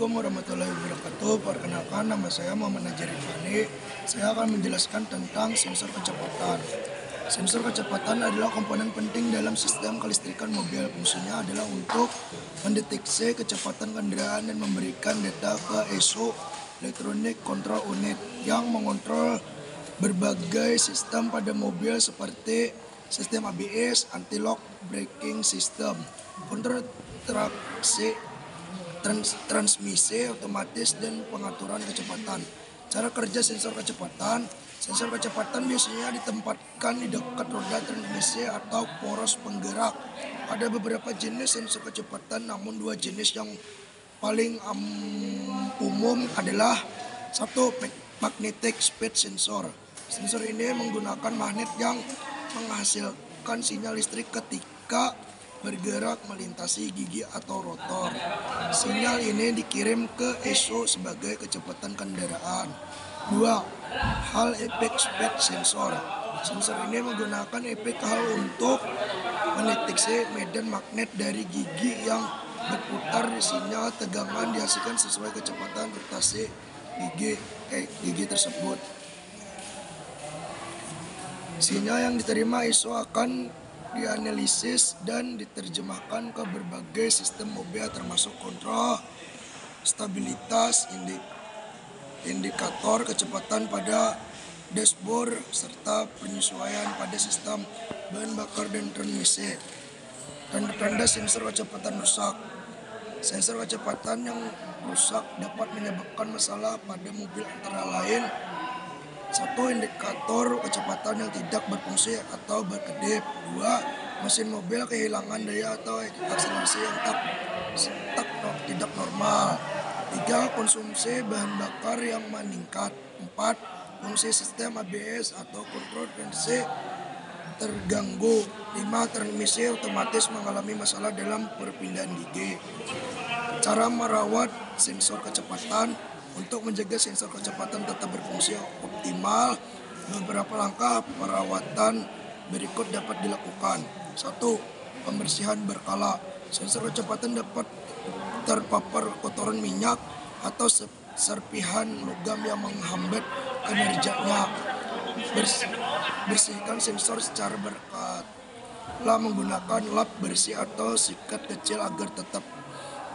Assalamualaikum warahmatullahi wabarakatuh. Perkenalkan, nama saya Muhammad Najari Fani. Saya akan menjelaskan tentang sensor kecepatan. Sensor kecepatan adalah komponen penting dalam sistem kelistrikan mobil. Fungsinya adalah untuk mendeteksi kecepatan kendaraan dan memberikan data ke ECU (Electronic Control Unit) yang mengontrol berbagai sistem pada mobil seperti sistem ABS, anti-lock braking system, kontrol traksi, transmisi otomatis, dan pengaturan kecepatan. Cara kerja sensor kecepatan. Sensor kecepatan biasanya ditempatkan di dekat roda transmisi atau poros penggerak. Ada beberapa jenis sensor kecepatan, namun dua jenis yang paling umum adalah satu, magnetic speed sensor. Sensor ini menggunakan magnet yang menghasilkan sinyal listrik ketika bergerak melintasi gigi atau rotor. Sinyal ini dikirim ke ECU sebagai kecepatan kendaraan. 2. Hall effect speed sensor. Sensor ini menggunakan efek Hall untuk mendeteksi medan magnet dari gigi yang berputar. Sinyal tegangan dihasilkan sesuai kecepatan rotasi gigi tersebut. Sinyal yang diterima ECU akan dianalisis dan diterjemahkan ke berbagai sistem mobil termasuk kontrol stabilitas, indikator kecepatan pada dashboard, serta penyesuaian pada sistem bahan bakar dan transmisi. Tanda-tanda sensor kecepatan rusak. Sensor kecepatan yang rusak dapat menyebabkan masalah pada mobil antara lain: 1. Indikator kecepatan yang tidak berfungsi atau berkedip. 2. Mesin mobil kehilangan daya atau akselerasi yang tidak normal. 3. Konsumsi bahan bakar yang meningkat. 4. Fungsi sistem ABS atau kontrol transmisi terganggu. 5. Transmisi otomatis mengalami masalah dalam perpindahan gigi. Cara merawat sensor kecepatan. Untuk menjaga sensor kecepatan tetap berfungsi optimal, beberapa langkah perawatan berikut dapat dilakukan. 1. Pembersihan berkala. Sensor kecepatan dapat terpapar kotoran minyak atau serpihan logam yang menghambat kinerjanya. Bersihkan sensor secara berkala menggunakan lap bersih atau sikat kecil agar tetap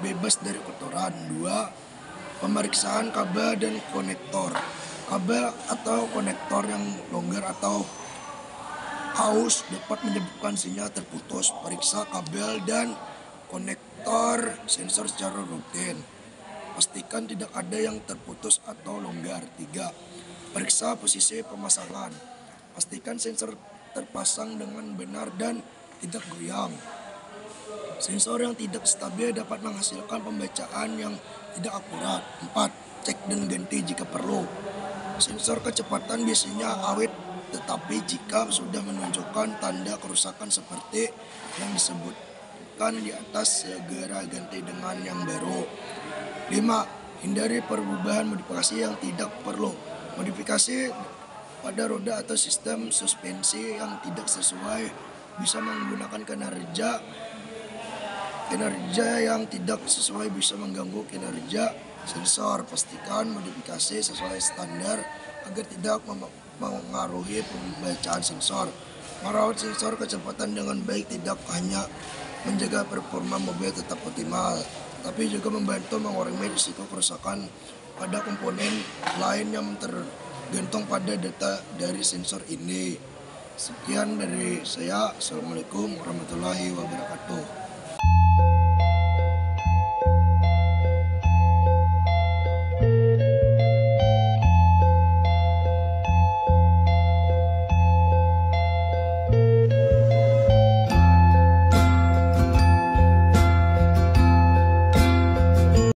bebas dari kotoran. 2. Pemeriksaan kabel dan konektor. Kabel atau konektor yang longgar atau aus dapat menyebabkan sinyal terputus. Periksa kabel dan konektor sensor secara rutin. Pastikan tidak ada yang terputus atau longgar. 3. Periksa posisi pemasangan. Pastikan sensor terpasang dengan benar dan tidak goyang. Sensor yang tidak stabil dapat menghasilkan pembacaan yang tidak akurat. 4. Cek dan ganti jika perlu. Sensor kecepatan biasanya awet, tetapi jika sudah menunjukkan tanda kerusakan seperti yang disebutkan di atas, segera ganti dengan yang baru. 5. Hindari perubahan modifikasi yang tidak perlu. Modifikasi pada roda atau sistem suspensi yang tidak sesuai bisa menggunakan kinerja yang tidak sesuai bisa mengganggu kinerja sensor. Pastikan modifikasi sesuai standar agar tidak mengaruhi pembacaan sensor. Merawat sensor kecepatan dengan baik tidak hanya menjaga performa mobil tetap optimal, tapi juga membantu mengurangi risiko kerusakan pada komponen lain yang tergantung pada data dari sensor ini. Sekian dari saya. Assalamualaikum warahmatullahi wabarakatuh.